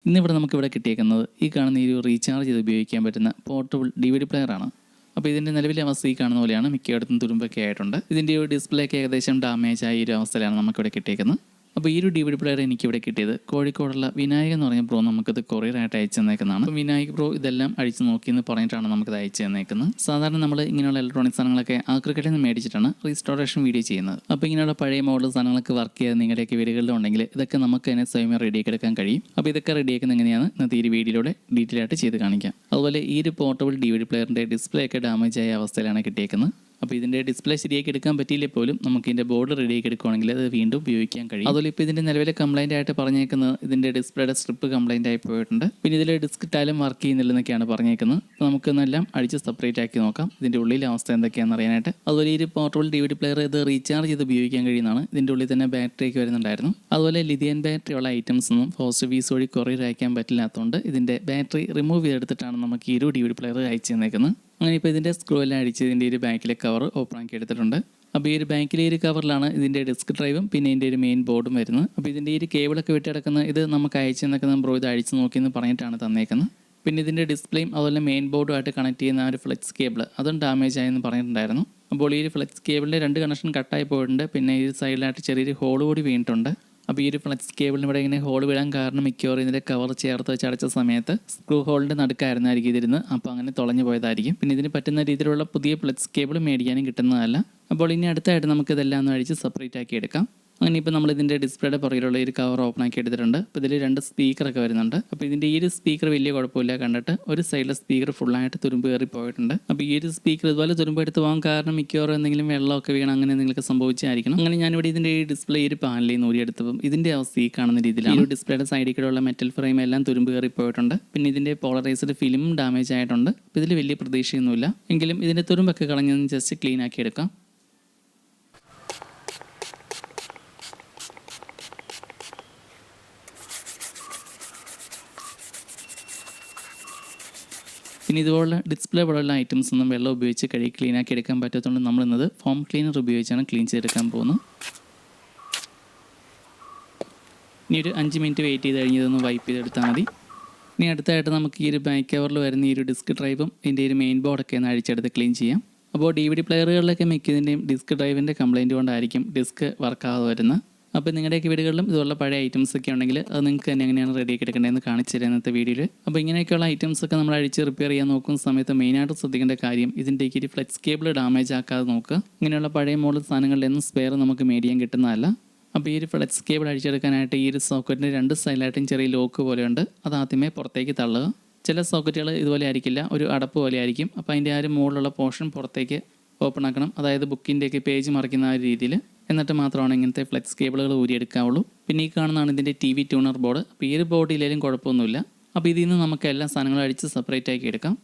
ഇന്നിവിടെ നമുക്കിവിടെ കിട്ടിയേക്കുന്നത് ഈ കാണുന്ന ഈ ഒരു റീചാർജ് ചെയ്ത് ഉപയോഗിക്കാൻ പറ്റുന്ന പോർട്ടബിൾ DVD പ്ലെയറാണ്. അപ്പോൾ ഇതിൻ്റെ നിലവിലെ അവസ്ഥ ഈ കാണുന്ന പോലെയാണ്. മിക്കയിടത്തും തുരുമ്പൊക്കെ ആയിട്ടുണ്ട്. ഇതിൻ്റെ ഒരു ഡിസ്പ്ലേ ഒക്കെ ഏകദേശം ഡാമേജ് ആയ ഒരു അവസ്ഥയിലാണ് നമുക്കിവിടെ കിട്ടിയേക്കുന്നത്. അപ്പോൾ ഈ ഒരു DVD പ്ലെയർ എനിക്കിവിടെ കിട്ടിയത് കോഴിക്കോടുള്ള വിനായക് എന്ന് പറഞ്ഞ ബ്രോ നമുക്കത് കൊറിയറായിട്ട് അയച്ചു തന്നേക്കുന്നതാണ്. അപ്പോൾ വിനായക് ബ്രോ ഇതെല്ലാം അഴിച്ച് നോക്കിയെന്ന് പറഞ്ഞിട്ടാണ് നമുക്കത് അയച്ചു തന്നേക്കുന്നത്. സാധാരണ നമ്മൾ ഇങ്ങനെയുള്ള ഇലക്ട്രോണിക് സാധനങ്ങളൊക്കെ ആക്രിക്കറ്റിൽ നിന്ന് മേടിച്ചിട്ടാണ് റീസ്റ്റോറേഷൻ വീഡിയോ ചെയ്യുന്നത്. അപ്പോൾ ഇങ്ങനെയുള്ള പഴയ മോഡൽ സാധനങ്ങളൊക്കെ വർക്ക് ചെയ്ത് നിങ്ങളുടെയൊക്കെ വീടുകളിലുണ്ടെങ്കിൽ ഇതൊക്കെ നമുക്ക് തന്നെ സ്വയം റെഡിയാക്കി എടുക്കാൻ കഴിയും. അപ്പോൾ ഇതൊക്കെ റെഡിയാക്കുന്നത് എങ്ങനെയാണ് ഇന്നത്തെ ഈ വീഡിയോയിലൂടെ ഡീറ്റെയിൽ ആയിട്ട് ചെയ്ത് കാണിക്കാം. അതുപോലെ ഈ ഒരു പോർട്ടബിൾ DVD പ്ലെയറിൻ്റെ ഡിസ്പ്ലേ ഒക്കെ ഡാമേജ് ആയ അവസ്ഥയിലാണ് കിട്ടിയേക്കുന്നത്. അപ്പോൾ ഇതിൻ്റെ ഡിസ്പ്ലേ ശരിയാക്കി എടുക്കാൻ പറ്റിയില്ലേ പോലും നമുക്ക് ഇതിൻ്റെ ബോർഡ് റെഡിയാക്കി എടുക്കുകയാണെങ്കിൽ അത് വീണ്ടും ഉപയോഗിക്കാൻ കഴിയും. അതുപോലെ ഇപ്പോൾ ഇതിൻ്റെ നിലവിലെ കംപ്ലൈൻ്റ് ആയിട്ട് പറഞ്ഞേക്കുന്നത് ഇതിൻ്റെ ഡിസ്പ്ലേയുടെ സ്ട്രിപ്പ് കംപ്ലൈൻ്റ് ആയി പോയിട്ടുണ്ട്. പിന്നെ ഇതിൽ ഡിസ്ക് ടൈലും വർക്ക് ചെയ്യുന്നില്ലെന്നൊക്കെയാണ് പറഞ്ഞേക്കുന്നത്. അപ്പോൾ നമുക്കെന്നെല്ലാം അടിച്ച് സെപ്പറേറ്റ് ആക്കി നോക്കാം ഇതിൻ്റെ ഉള്ളിലെ അവസ്ഥ എന്തൊക്കെയാണെന്ന് അറിയാനായിട്ട്. അതുപോലെ ഈ പോർട്ടബിൾ DVD പ്ലെയർ ഇത് റീചാർജ് ചെയ്ത് ഉപയോഗിക്കാൻ കഴിയുന്നതാണ്. ഇതിൻ്റെ ഉള്ളിൽ തന്നെ ബാറ്ററിയൊക്കെ വരുന്നുണ്ടായിരുന്നു. അതുപോലെ ലിഥിയൻ ബാറ്ററി ഉള്ള ഐറ്റംസ് ഒന്നും പോസ്റ്റ് ഫീസ് വഴി കൊറിയർ അയക്കാൻ പറ്റില്ലാത്തതുകൊണ്ട് ഇതിൻ്റെ ബാറ്ററി റിമൂവ് ചെയ്തെടുത്തിട്ടാണ് നമുക്ക് ഈ ഒരു DVD പ്ലെയർ അയച്ചു തന്നേക്കുന്നത്. അങ്ങനെ ഇപ്പോൾ ഇതിൻ്റെ സ്ക്രൂ എല്ലാം അടിച്ച് ഇതിൻ്റെ ഒരു ബാക്കിലെ കവർ ഓപ്പൺ ആക്കി എടുത്തിട്ടുണ്ട്. അപ്പോൾ ഈ ഒരു ബാക്കിലെ ഒരു കവറിലാണ് ഇതിൻ്റെ ഡിസ്ക് ഡ്രൈവും പിന്നെ ഇതിൻ്റെ ഒരു മെയിൻ ബോർഡും വരുന്നത്. അപ്പോൾ ഇതിൻ്റെ ഈ ഒരു കേബിളൊക്കെ വിട്ട് കിടക്കുന്നത് ഇത് നമുക്ക് അയച്ചു തന്നേക്കുന്ന ബ്രോ ഇത് അഴിച്ച് നോക്കിയെന്ന് പറഞ്ഞിട്ടാണ് തന്നേക്കുന്നത്. പിന്നെ ഇതിൻ്റെ ഡിസ്പ്ലേയും അതുപോലെ മെയിൻ ബോർഡുമായിട്ട് കണക്ട് ചെയ്യുന്ന ആ ഒരു ഫ്ലെക്സ് കേബിൾ അതും ഡാമേജ് ആയെന്ന് പറഞ്ഞിട്ടുണ്ടായിരുന്നു. അപ്പോൾ ഈ ഒരു ഫ്ലെക്സ് കേബിളിൻ്റെ 2 കണക്ഷൻ കട്ടായി പോയിട്ടുണ്ട്. പിന്നെ ഈ സൈഡിലായിട്ട് ചെറിയൊരു ഹോൾ കൂടി വീണിട്ടുണ്ട്. അപ്പോൾ ഈ ഒരു ഫ്ലെക്സ് കേബിളിന് ഇവിടെ ഇങ്ങനെ ഹോൾ വീഴാൻ കാരണം മിക്കവാറും ഇതിൻ്റെ കവർ ചേർത്ത് വെച്ച് അടച്ച സമയത്ത് സ്ക്രൂ ഹോളിൻ്റെ നടുക്കായിരുന്നായിരിക്കും ഇതിരുന്ന് അപ്പോൾ അങ്ങനെ തുളഞ്ഞു പോയതായിരിക്കും. പിന്നെ ഇതിന് പറ്റുന്ന രീതിയിലുള്ള പുതിയ ഫ്ലെക്സ് കേബിൾ മേടിക്കാനും കിട്ടുന്നതല്ല. അപ്പോൾ ഇനി അടുത്തായിട്ട് നമുക്കിതെല്ലാം ഒന്ന് അഴിച്ച് സെപ്പറേറ്റ് ആക്കി എടുക്കാം. അങ്ങനെ ഇപ്പോൾ നമ്മൾ ഇതിൻ്റെ ഡിസ്പ്ലേയുടെ പുറകിലുള്ള ഒരു കവർ ഓപ്പൺ ആക്കി എടുത്തിട്ടുണ്ട്. അപ്പോൾ ഇതിൽ 2 സ്പീക്കറൊക്കെ വരുന്നുണ്ട്. അപ്പോൾ ഇതിൻ്റെ ഈ ഒരു സ്പീക്കർ വലിയ കുഴപ്പമില്ല കണ്ടിട്ട് ഒരു സൈഡിലെ സ്പീക്കർ ഫുള്ളായിട്ട് തുരുമ്പ് കയറി പോയിട്ടുണ്ട്. അപ്പോൾ ഈ ഒരു സ്പീക്കർ ഇതുപോലെ തുരുമ്പ് എടുത്ത് പോകാൻ കാരണം മിക്കവാറും എന്തെങ്കിലും വെള്ളമൊക്കെ വീണം അങ്ങനെ എന്തെങ്കിലുമൊക്കെ സംഭവിച്ചായിരിക്കണം. അങ്ങനെ ഞാനിവിടെ ഇതിൻ്റെ ഈ ഡിസ്പ്ലേ ഒരു പാനലിൽ നിന്ന് ഊരിയെടുത്തപ്പം ഇതിൻ്റെ അവസ്ഥ ഈ കാണുന്ന രീതിയിലാണ്. ഈ ഡിസ്പ്ലേയുടെ സൈഡിൽ കൂടെയുള്ള മെറ്റൽ ഫ്രെയിം എല്ലാം തുരുമ്പ് കയറി പോയിട്ടുണ്ട്. പിന്നെ ഇതിൻ്റെ പോളറൈസ്ഡ് ഫിലിം ഡാമേജ് ആയിട്ടുണ്ട്. അപ്പോൾ ഇതിൽ വലിയ പ്രതീക്ഷയൊന്നുമില്ല എങ്കിലും ഇതിൻ്റെ തുരുമ്പൊക്കെ കളഞ്ഞൊന്ന് ജസ്റ്റ് ക്ലീൻ ആക്കി എടുക്കാം. പിന്നെ ഇതുപോലുള്ള ഡിസ്പ്ലേ പോലുള്ള ഐറ്റംസ് ഒന്നും വെള്ളം ഉപയോഗിച്ച് കഴുകി ക്ലീൻ ആക്കി എടുക്കാൻ പറ്റാത്തതുകൊണ്ട് നമ്മളിന്നത് ഫോം ക്ലീനർ ഉപയോഗിച്ചാണ് ക്ലീൻ ചെയ്തെടുക്കാൻ പോകുന്നത്. ഇനി ഒരു 5 മിനിറ്റ് വെയിറ്റ് ചെയ്ത് കഴിഞ്ഞ് ഇതൊന്ന് വൈപ്പ് ചെയ്തെടുത്താൽ മതി. ഇനി അടുത്തായിട്ട് നമുക്ക് ഈ ഒരു ബാക്ക് കവറിൽ വരുന്ന ഈ ഒരു ഡിസ്ക് ഡ്രൈവും ഇതിൻ്റെ ഒരു മെയിൻ ബോർഡൊക്കെ ഒന്ന് അഴിച്ചെടുത്ത് ക്ലീൻ ചെയ്യാം. അപ്പോൾ DVD പ്ലെയറുകളിലൊക്കെ മിക്കതിൻ്റെയും ഡിസ്ക് ഡ്രൈവിൻ്റെ കംപ്ലയിൻറ്റ് കൊണ്ടായിരിക്കും ഡിസ്ക് വർക്കാകാതെ വരുന്നത്. അപ്പോൾ നിങ്ങളുടെയൊക്കെ വീടുകളിലും ഇതുള്ള പഴയ ഐറ്റംസ് ഒക്കെ ഉണ്ടെങ്കിൽ അത് നിങ്ങൾക്ക് തന്നെ എങ്ങനെയാണ് റെഡിയാക്കി എടുക്കേണ്ടതെന്ന് കാണിച്ചു തരാം ഇന്നത്തെ വീഡിയോയിൽ. അപ്പോൾ ഇങ്ങനെയൊക്കെയുള്ള ഐറ്റംസ് ഒക്കെ നമ്മൾ അഴിച്ച് റിപ്പയർ ചെയ്യാൻ നോക്കുന്ന സമയത്ത് മെയിനായിട്ട് ശ്രദ്ധിക്കേണ്ട കാര്യം ഇതിൻ്റെയൊക്കെ ഒരു ഫ്ലെക്സ് കേബിൾ ഡാമേജ് ആക്കാതെ നോക്കുക. ഇങ്ങനെയുള്ള പഴയ മോഡൽ സാധനങ്ങളിലൊന്നും സ്പെയർ നമുക്ക് മേടിക്കാൻ കിട്ടുന്നതല്ല. അപ്പോൾ ഈ ഒരു ഫ്ലെക്സ് കേബിൾ അഴിച്ചെടുക്കാനായിട്ട് ഈ ഒരു സോക്കറ്റിൻ്റെ 2 സൈഡിലായിട്ടും ചെറിയ ലോക്ക് പോലെയുണ്ട്. അത് ആദ്യമേ പുറത്തേക്ക് തള്ളുക. ചില സോക്കറ്റുകൾ ഇതുപോലെ ആയിരിക്കില്ല, ഒരു അടപ്പ് പോലെ ആയിരിക്കും. അപ്പോൾ അതിൻ്റെ ആ ഒരു മുകളിലുള്ള പോർഷൻ പുറത്തേക്ക് ഓപ്പൺ ആക്കണം. അതായത് ബുക്കിൻ്റെയൊക്കെ പേജ് മറിക്കുന്ന ആ ഒരു രീതിയിൽ. എന്നിട്ട് മാത്രമാണ് ഇങ്ങനത്തെ ഫ്ലെക്സ് കേബിളുകൾ ഊരിയെടുക്കാവുള്ളൂ. പിന്നെ ഈ കാണുന്നതാണ് ഇതിൻ്റെ TV ട്യൂണർ ബോർഡ്. അപ്പോൾ ഈ ഒരു ബോർഡ് ഇല്ലെങ്കിലും കുഴപ്പമൊന്നുമില്ല. അപ്പോൾ ഇതിൽ നിന്ന് നമുക്ക് എല്ലാ സാധനങ്ങളും അടിച്ച് സെപ്പറേറ്റ് ആക്കി എടുക്കാം.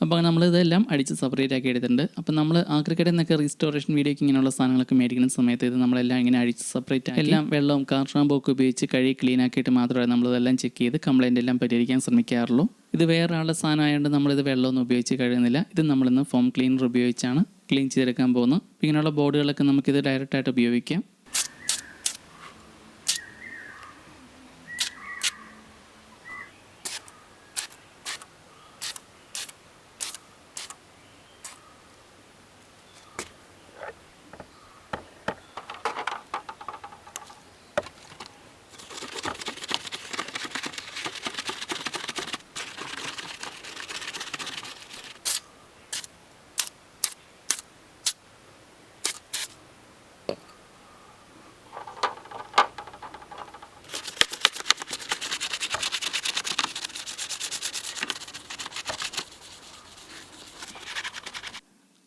അപ്പോൾ നമ്മളിതെല്ലാം അടിച്ച് സെപ്പറേറ്റ് ആക്കി എടുത്തിട്ടുണ്ട്. അപ്പോൾ നമ്മൾ ആക്രിക്കടയിൽ നിന്നൊക്കെ റീസ്റ്റോറേഷൻ വീഡിയോക്ക് ഇങ്ങനെയുള്ള സാധനങ്ങളൊക്കെ മേടിക്കുന്ന സമയത്ത് ഇത് നമ്മളെല്ലാം ഇങ്ങനെ അടിച്ച് സെപ്പറേറ്റ് ആക്കി എല്ലാം വെള്ളവും കാർ ഷാമ്പൊക്കെ ഉപയോഗിച്ച് കഴുകി ക്ലീൻ ആക്കിയിട്ട് മാത്രമേ നമ്മളിതെല്ലാം ചെക്ക് ചെയ്ത് കംപ്ലയിൻ്റ് എല്ലാം പരിഹരിക്കാൻ ശ്രമിക്കാറുള്ളൂ. ഇത് വേറെ ആളുടെ സാധനമായതുകൊണ്ട് നമ്മളിത് വെള്ളമൊന്നും ഉപയോഗിച്ച് കഴുകുന്നില്ല. ഇത് നമ്മളിന്ന് ഫോം ക്ലീനർ ഉപയോഗിച്ചാണ് ക്ലീൻ ചെയ്തെടുക്കാൻ പോകുന്നു. ഇങ്ങനെയുള്ള ബോർഡുകളൊക്കെ നമുക്കിത് ഡയറക്റ്റായിട്ട് ഉപയോഗിക്കാം.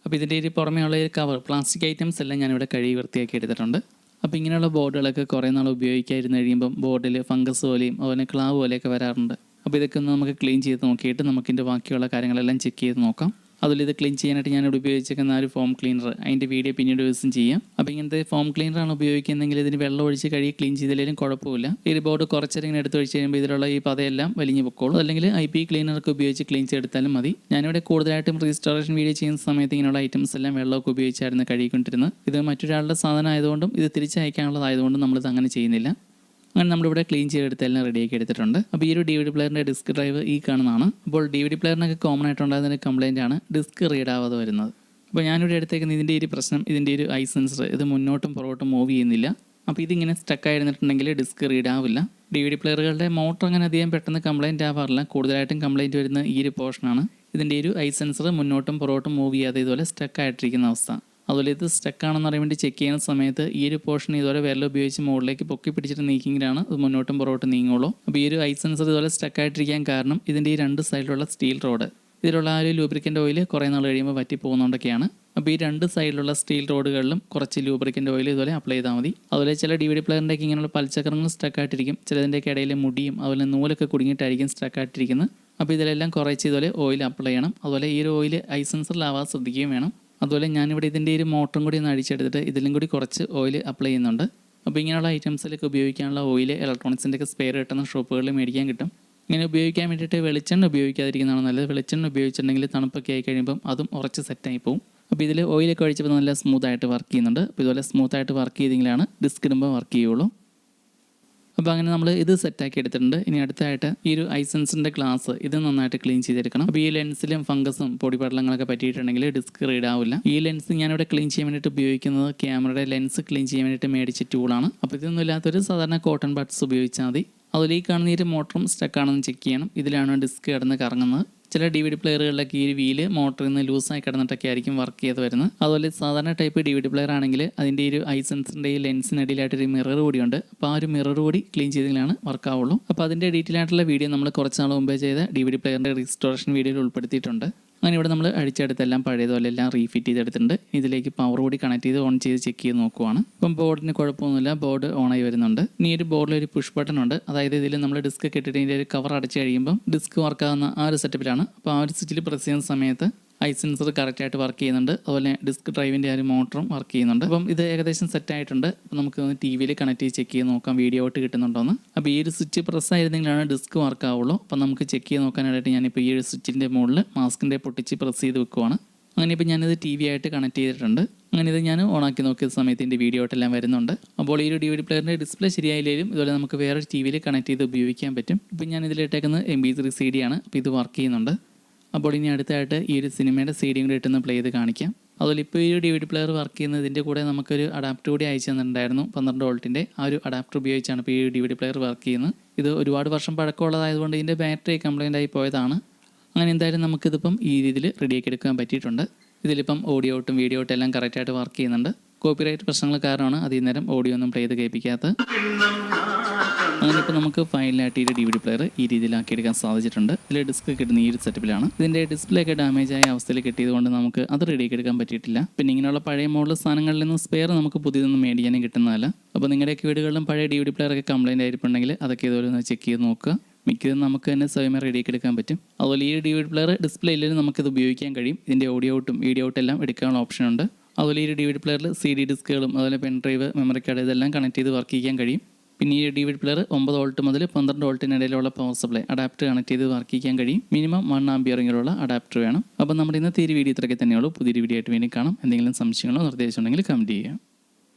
അപ്പോൾ ഇതിൻ്റെ ഒരു പുറമേയുള്ള ഒരു കവർ പ്ലാസ്റ്റിക് ഐറ്റംസ് എല്ലാം ഞാനിവിടെ കഴുകി വൃത്തിയാക്കി എടുത്തിട്ടുണ്ട്. അപ്പോൾ ഇങ്ങനെയുള്ള ബോർഡുകളൊക്കെ കുറേ നാൾ ഉപയോഗിക്കാതിരുന്ന് കഴിയുമ്പം ബോർഡിൽ ഫംഗസ് പോലെയും അതുപോലെ ക്ലാവ് പോലെയൊക്കെ വരാറുണ്ട്. അപ്പോൾ ഇതൊക്കെ ഒന്ന് നമുക്ക് ക്ലീൻ ചെയ്ത് നോക്കിയിട്ട് നമുക്കിൻ്റെ ബാക്കിയുള്ള കാര്യങ്ങളെല്ലാം ചെക്ക് ചെയ്ത് നോക്കാം. അതിൽ ഇത് ക്ലീൻ ചെയ്യാനായിട്ട് ഞാനിവിടെ ഉപയോഗിച്ചിരിക്കുന്ന ഒരു ഫോം ക്ലീനർ അതിൻ്റെ വീഡിയോ പിന്നീട് ദിവസം ചെയ്യാം. അപ്പോൾ ഇങ്ങനത്തെ ഫോം ക്ലീനറാണ് ഉപയോഗിക്കുന്നതെങ്കിൽ ഇതിന് വെള്ളം ഒഴിച്ച് കഴുകി ക്ലീൻ ചെയ്തില്ലെങ്കിലും കുഴപ്പമില്ല. ഈ ബോർഡ് കുറച്ചേരം ഇങ്ങനെ എടുത്ത് ഒഴിച്ച് കഴിയുമ്പോൾ ഇതിലുള്ള ഈ പതയെല്ലാം വലിഞ്ഞു പൊക്കോളും. അല്ലെങ്കിൽ IP ക്ലീനറൊക്കെ ഉപയോഗിച്ച് ക്ലീൻ ചെയ്തെടുത്താലും മതി. ഞാനിവിടെ കൂടുതലായിട്ടും റീസ്റ്റോറേഷൻ വീഡിയോ ചെയ്യുന്ന സമയത്ത് ഇങ്ങനെയുള്ള ഐറ്റംസ് എല്ലാം വെള്ളമൊക്കെ ഉപയോഗിച്ചായിരുന്നു കഴുകിക്കൊണ്ടിരുന്നത്. ഇത് മറ്റൊരാളുടെ സാധനം ആയതുകൊണ്ടും ഇത് തിരിച്ചയക്കാനുള്ളതായതുകൊണ്ടും നമ്മളിത് അങ്ങനെ ചെയ്യുന്നില്ല. അങ്ങനെ നമ്മളിവിടെ ക്ലീൻ ചെയ്തെടുത്ത് എല്ലാം റെഡിയാക്കി എടുത്തിട്ടുണ്ട്. അപ്പോൾ ഈ ഒരു DVD പ്ലെയറിൻ്റെ ഡിസ്ക് ഡ്രൈവ് ഈ കാണുന്നതാണ്. അപ്പോൾ DVD പ്ലെയറിനൊക്കെ കോമൺ ആയിട്ടുണ്ടാകുന്ന കംപ്ലയിൻ്റ് ആണ് ഡിസ്ക് റീഡ് ആവാതെ വരുന്നത്. അപ്പോൾ ഞാനിവിടെ എടുത്തേക്കുന്ന ഇതിൻ്റെ ഒരു പ്രശ്നം, ഇതിൻ്റെ ഒരു ഐ സെൻസർ ഇത് മുന്നോട്ടും പുറകോട്ടും മൂവ് ചെയ്യുന്നില്ല. അപ്പോൾ ഇതിങ്ങനെ സ്റ്റക്കായിരുന്നിട്ടുണ്ടെങ്കിൽ ഡിസ്ക് റീഡ് ആവില്ല. DVD പ്ലെയറുകളുടെ മോട്ടർ അങ്ങനെ അധികം പെട്ടെന്ന് കംപ്ലയിൻ്റ് ആവാറില്ല. കൂടുതലായിട്ടും കംപ്ലയിൻറ്റ് വരുന്ന ഈ ഒരു പോർഷനാണ്. ഇതിൻ്റെ ഒരു ഐ സെൻസർ മുന്നോട്ടും പുറകോട്ടും മൂവ് ചെയ്യാതെ ഇതുപോലെ സ്റ്റക്കായിട്ടിരിക്കുന്ന അവസ്ഥ. അതുപോലെ ഇത് സ്റ്റക്കാണെന്ന് അറിയാൻ വേണ്ടി ചെക്ക് ചെയ്യുന്ന സമയത്ത് ഈ ഒരു പോർഷൻ ഇതുപോലെ വിരൽ ഉപയോഗിച്ച് മുകളിലേക്ക് പൊക്കി പിടിച്ചിട്ട് നീക്കിയെങ്കിലാണ് ഇത് മുന്നോട്ടും പുറകോട്ടും നീങ്ങുള്ളൂ. അപ്പോൾ ഈ ഒരു ഐ സെൻസർ ഇതുപോലെ സ്റ്റക്കായിട്ടിരിക്കാൻ കാരണം ഇതിൻ്റെ ഈ രണ്ട് സൈഡിലുള്ള സ്റ്റീൽ റോഡ്, ഇതിലുള്ള ആ ഒരു ലൂബ്രിക്കൻ്റ് ഓയിൽ കുറേ നാൾ കഴിയുമ്പോൾ വറ്റി പോകുന്നതുകൊണ്ടൊക്കെയാണ്. അപ്പോൾ ഈ രണ്ട് സൈഡിലുള്ള സ്റ്റീൽ റോഡുകളിലും കുറച്ച് ലൂബ്രിക്കൻ്റ് ഓയിൽ ഇതുപോലെ അപ്ലൈ ചെയ്താൽ മതി. അതുപോലെ ചില DVD പ്ലെയറിൻ്റെയൊക്കെ ഇങ്ങനെയുള്ള പൽച്ചക്രങ്ങൾ സ്റ്റക്കായിട്ടിരിക്കും. ചിലതിൻ്റെയൊക്കെ ഇടയിൽ മുടിയും അതുപോലെ നൂലൊക്കെ കുടുങ്ങിയിട്ടായിരിക്കും സ്റ്റക്കായിട്ടിരിക്കുന്നത്. അപ്പോൾ ഇതിലെല്ലാം കുറച്ച് ഇതുപോലെ ഓയിൽ അപ്ലൈ ചെയ്യണം. അതുപോലെ ഈ ഒരു ഓയിൽ ഐ സെൻസറിലാവാതെ ശ്രദ്ധിക്കുകയും വേണം. അതുപോലെ ഞാനിവിടെ ഇതിൻ്റെ ഒരു മോട്ടറും കൂടി ഒന്ന് അടിച്ചെടുത്തിട്ട് ഇതിലും കൂടി കുറച്ച് ഓയിൽ അപ്ലൈ ചെയ്യുന്നുണ്ട്. അപ്പോൾ ഇങ്ങനെയുള്ള ഐറ്റംസിലൊക്കെ ഉപയോഗിക്കാനുള്ള ഓയിൽ ഇലക്ട്രോണിക്സിൻ്റെയൊക്കെ സ്പെയർ കിട്ടുന്ന ഷോപ്പുകളിൽ മേടിക്കാൻ കിട്ടും. ഇങ്ങനെ ഉപയോഗിക്കാൻ വേണ്ടിയിട്ട് വെളിച്ചെണ്ണ ഉപയോഗിക്കാതിരിക്കുന്നതാണ് നല്ലത്. വെളിച്ചെണ്ണ ഉപയോഗിച്ചിട്ടുണ്ടെങ്കിൽ തണുപ്പൊക്കെ ആയി കഴിയുമ്പം അതും ഉറച്ച് സെറ്റായി പോകും. അപ്പോൾ ഇതിൽ ഓയിലൊക്കെ ഒഴിച്ചപ്പോൾ നല്ല സ്മൂത്തായിട്ട് വർക്ക് ചെയ്യുന്നുണ്ട്. അപ്പോൾ ഇതുപോലെ സ്മൂത്തായിട്ട് വർക്ക് ചെയ്തെങ്കിലാണ് ഡിസ്ക് ഇടുമ്പോൾ വർക്ക് ചെയ്യുള്ളൂ. അപ്പോൾ അങ്ങനെ നമ്മൾ ഇത് സെറ്റാക്കി എടുത്തിട്ടുണ്ട്. ഇനി അടുത്തായിട്ട് ഈ ഒരു ഐ സെൻസറിൻ്റെ ഗ്ലാസ് ഇത് നന്നായിട്ട് ക്ലീൻ ചെയ്തെടുക്കണം. അപ്പോൾ ഈ ലെൻസിലും ഫംഗസും പൊടിപടലങ്ങളൊക്കെ പറ്റിയിട്ടുണ്ടെങ്കിൽ ഡിസ്ക് റീഡ് ആവില്ല. ഈ ലെൻസ് ഞാനിവിടെ ക്ലീൻ ചെയ്യാൻ വേണ്ടിയിട്ട് ഉപയോഗിക്കുന്നത് ക്യാമറയുടെ ലെൻസ് ക്ലീൻ ചെയ്യാൻ വേണ്ടിയിട്ട് മേടിച്ച ടൂളാണ്. അപ്പോൾ ഇതൊന്നും ഇല്ലാത്തൊരു സാധാരണ കോട്ടൺ ബഡ്സ് ഉപയോഗിച്ചാൽ മതി. അതുപോലെ ഈ കാണുന്ന ഈ ഒരു മോട്ടറും സ്റ്റക്കാണെന്ന് ചെക്ക് ചെയ്യണം. ഇതിലാണ് ഡിസ്ക് കിടന്ന് കറങ്ങുന്നത്. ചില DVD പ്ലെയറുകളിലൊക്കെ ഈ വീല് മോട്ടറിൽ നിന്ന് ലൂസായി കിടന്നിട്ടൊക്കെ ആയിരിക്കും വർക്ക് ചെയ്ത് വരുന്നത്. അതുപോലെ സാധാരണ ടൈപ്പ് DVD പ്ലെയർ ആണെങ്കിൽ അതിൻ്റെ ഒരു ഐ സെൻസറിൻ്റെ ഈ ലെൻസിനിടയിലായിട്ടൊരു മിറർ കൂടിയുണ്ട്. അപ്പോൾ ആ ഒരു മിറർ കൂടി ക്ലീൻ ചെയ്തെങ്കിലാണ് വർക്ക് ആവുള്ളൂ. അപ്പോൾ അതിൻ്റെ ഡീറ്റെയിൽ ആയിട്ടുള്ള വീഡിയോ നമ്മൾ കുറച്ച് നാൾ മുമ്പേ ചെയ്ത DVD പ്ലെയറിൻ്റെ റീസ്റ്റോറേഷൻ വീഡിയോയിൽ ഉൾപ്പെടുത്തിയിട്ടുണ്ട്. അങ്ങനെ ഇവിടെ നമ്മൾ അടിച്ചെടുത്തെല്ലാം പഴയതുപോലെ എല്ലാം റീഫിറ്റ് ചെയ്തെടുത്തിട്ടുണ്ട്. ഇതിലേക്ക് പവർ കൂടി കണക്ട് ചെയ്ത് ഓൺ ചെയ്ത് ചെക്ക് ചെയ്ത് നോക്കുവാണ്. ഇപ്പം ബോർഡിന് കുഴപ്പമൊന്നുമില്ല, ബോർഡ് ഓണായി വരുന്നുണ്ട്. ഇനി ഒരു ബോർഡിൽ ഒരു പുഷ് ബട്ടൺ ഉണ്ട്. അതായത് ഇതിൽ നമ്മൾ ഡിസ്ക് കെട്ടിട്ട് ഇതിൻ്റെ ഒരു കവർ അടച്ച് കഴിയുമ്പം ഡിസ്ക് വർക്കാവുന്ന ആ ഒരു സെറ്റപ്പിലാണ്. അപ്പോൾ ആ ഒരു സ്വിച്ചിൽ പ്രസ് ചെയ്യുന്ന സമയത്ത് ഐ സെൻസർ കറക്റ്റായിട്ട് വർക്ക് ചെയ്യുന്നുണ്ട്. അതുപോലെ ഡിസ്ക് ഡ്രൈവിൻ്റെ ആ ഒരു മോട്ടറും വർക്ക് ചെയ്യുന്നുണ്ട്. അപ്പം ഇത് ഏകദേശം സെറ്റ് ആയിട്ടുണ്ട്. അപ്പോൾ നമുക്ക് TV കണക്ട് ചെയ്ത് ചെക്ക് ചെയ്ത് നോക്കാം വീഡിയോ ഔട്ട് കിട്ടുന്നുണ്ടോയെന്ന്. അപ്പോൾ ഈ ഒരു സ്വിച്ച് പ്രസ് ആയിരുന്നെങ്കിലാണ് ഡിസ്ക് വർക്ക് ആവുള്ളൂ. അപ്പോൾ നമുക്ക് ചെക്ക് ചെയ്ത് നോക്കാനായിട്ട് ഞാനിപ്പോൾ ഈ ഒരു സ്വിച്ചിൻ്റെ മുകളിൽ മാസ്കിൻ്റെ പൊട്ടിച്ച് പ്രസ് ചെയ്ത് വെക്കുവാണ്. അങ്ങനെ ഇപ്പോൾ ഞാനിത് TV ആയിട്ട് കണക്ട് ചെയ്തിട്ടുണ്ട്. അങ്ങനെ ഇത് ഞാൻ ഓണാക്കി നോക്കിയ സമയത്ത് ഇതിൻ്റെ വീഡിയോ ഔട്ടെല്ലാം വരുന്നുണ്ട്. അപ്പോൾ ഈ ഒരു DVD പ്ലെയറിൻ്റെ ഡിസ്പ്ലേ ശരിയായില്ലെങ്കിലും ഇതുപോലെ നമുക്ക് വേറെ TV കണക്ട് ചെയ്ത് ഉപയോഗിക്കാൻ പറ്റും. ഇപ്പോൾ ഞാൻ ഇതിലിട്ടേക്കുന്നത് MP3 CD ആണ്. അപ്പോൾ ഇത് വർക്ക് ചെയ്യുന്നുണ്ട്. അപ്പോൾ ഇനി അടുത്തായിട്ട് ഈ ഒരു സിനിമയുടെ CD കൂടി ഇട്ടൊന്ന് പ്ലേ ചെയ്ത് കാണിക്കാം. അതുപോലെ ഇപ്പോൾ ഈ ഒരു DVD പ്ലെയർ വർക്ക് ചെയ്യുന്നതിൻ്റെ കൂടെ നമുക്കൊരു അഡാപ്റ്റർ കൂടി അയച്ചു തന്നിട്ടുണ്ടായിരുന്നു. 12 വോൾട്ടിൻ്റെ ആ ഒരു അഡാപ്റ്റർ ഉപയോഗിച്ചാണ് ഇപ്പോൾ ഈ DVD പ്ലെയർ വർക്ക് ചെയ്യുന്നത്. ഇത് ഒരുപാട് വർഷം പഴക്കമുള്ളതായതുകൊണ്ട് ഇതിൻ്റെ ബാറ്ററി കംപ്ലൈൻ്റ് ആയി പോയതാണ്. അങ്ങനെ എന്തായാലും നമുക്കിതിപ്പം ഈ രീതിയിൽ റെഡിയാക്കി എടുക്കാൻ പറ്റിയിട്ടുണ്ട്. ഇതിലിപ്പം ഓഡിയോ ഔട്ടും വീഡിയോ ഔട്ടും എല്ലാം കറക്റ്റായിട്ട് വർക്ക് ചെയ്യുന്നുണ്ട്. കോപ്പിറൈറ്റ് പ്രശ്നങ്ങൾ കാരണമാണ് അധികം നേരം ഓഡിയോ ഒന്നും പ്ലേ ചെയ്ത് കേൾപ്പിക്കാത്തത്. അങ്ങനെ ഇപ്പോൾ നമുക്ക് ഫൈനലായിട്ട് ഈ DVD പ്ലെയർ ഈ രീതിയിലാക്കി എടുക്കാൻ സാധിച്ചിട്ടുണ്ട്. ഇതിൽ ഡിസ്ക് കിട്ടുന്ന ഈ ഒരു സെറ്റപ്പിലാണ്. ഇതിൻ്റെ ഡിസ്പ്ലേ ഒക്കെ ഡാമേജ് ആയ അവസ്ഥയിൽ കിട്ടിയതുകൊണ്ട് നമുക്ക് അത് റെഡിയാക്കി എടുക്കാൻ പറ്റിയിട്ടില്ല. പിന്നെ ഇങ്ങനെയുള്ള പഴയ മോഡൽ സാധനങ്ങളിൽ നിന്ന് സ്പെയർ നമുക്ക് പുതിയതൊന്നും മേടിക്കാനും കിട്ടുന്നതല്ല. അപ്പോൾ നിങ്ങളുടെയൊക്കെ വീടുകളിലും പഴയ DVD പ്ലെയറൊക്കെ കംപ്ലൈൻ്റ് ആയിട്ടുണ്ടെങ്കിൽ അതൊക്കെ ഇതുപോലെ ഒന്ന് ചെക്ക് ചെയ്ത് നോക്കുക. മിക്കതും നമുക്ക് തന്നെ സ്വയമേ റെഡിയാക്കി എടുക്കാൻ പറ്റും. അതുപോലെ ഈ DVD പ്ലെയർ ഡിസ്പ്ലേ ഇല്ലെങ്കിലും നമുക്കിത് ഉപയോഗിക്കാൻ കഴിയും. ഇതിൻ്റെ ഓഡിയോ ഔട്ടും വീഡിയോ ഔട്ടും എല്ലാം എടുക്കാനുള്ള ഓപ്ഷൻ ഉണ്ട്. അതുപോലെ ഈ DVD പ്ലെയറിൽ CD ഡിസ്കുകളും അതുപോലെ പെൻ ഡ്രൈവ്, മെമ്മറി കാർഡ് ഇതെല്ലാം കണക്ട് ചെയ്ത് വർക്ക് ചെയ്യാൻ കഴിയും. പിന്നെ ഈ DVD പ്ലെയർ 9 വോൾട്ട് മുതൽ 12 വോൾട്ടിനിടയിലുള്ള പവർ സപ്ലൈ അഡാപ്റ്റർ കണക്ട് ചെയ്ത് വർക്ക് ചെയ്യാൻ കഴിയും. മിനിമം 1 ആംപിയറെങ്കിലുള്ള അഡാപ്റ്റർ വേണം. അപ്പോൾ നമ്മുടെ ഇന്നത്തെ ഈ വീഡിയോ ഇത്രയൊക്കെ തന്നെയുള്ളൂ. പുതിയൊരു വീഡിയോ ആയിട്ട് വീണ്ടും കാണാം. എന്തെങ്കിലും സംശയങ്ങളോ നിർദ്ദേശമുണ്ടെങ്കിൽ കമൻറ്റ് ചെയ്യുക.